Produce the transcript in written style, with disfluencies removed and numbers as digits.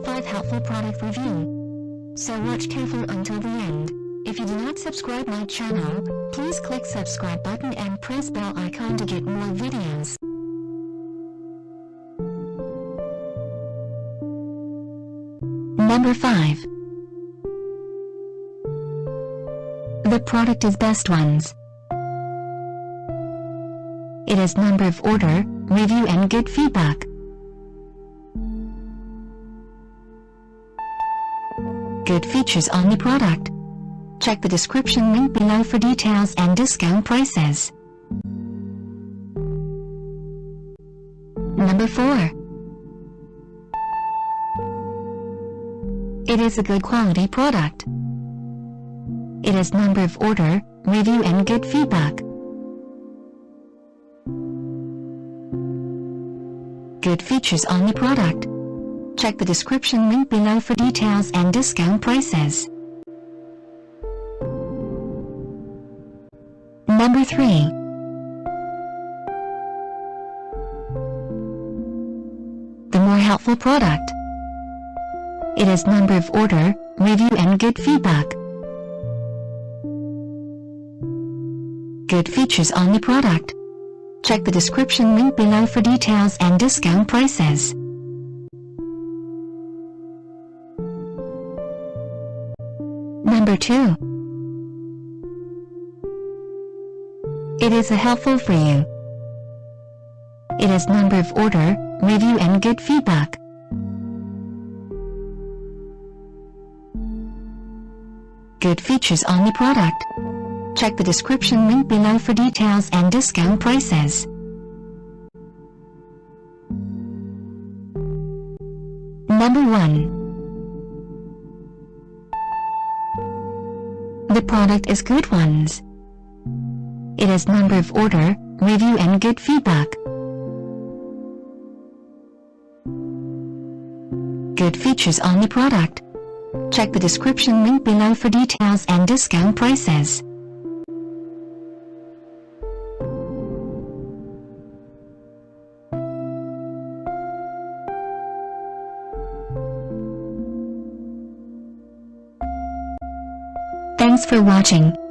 top 5 helpful product review. So watch careful until the end. If you do not subscribe my channel, please click subscribe button and press bell icon to get more videos. Number 5. The product is Best Ones. It has number of order, review and good feedback. Good features on the product. Check the description link below for details and discount prices. Number 4. It is a good quality product. It has number of order, review and good feedback. Good features on the product. Check the description link below for details and discount prices. Number 3. The more helpful product. It has number of order, review and good feedback. Good features on the product. Check the description link below for details and discount prices. Number 2. It is a helpful for you. It has number of order, review and good feedback. Good features on the product. Check the description link below for details and discount prices. Number 1. The product is Good Ones. It has number of order, review and good feedback. Good features on the product. Check the description link below for details and discount prices. Thanks for watching.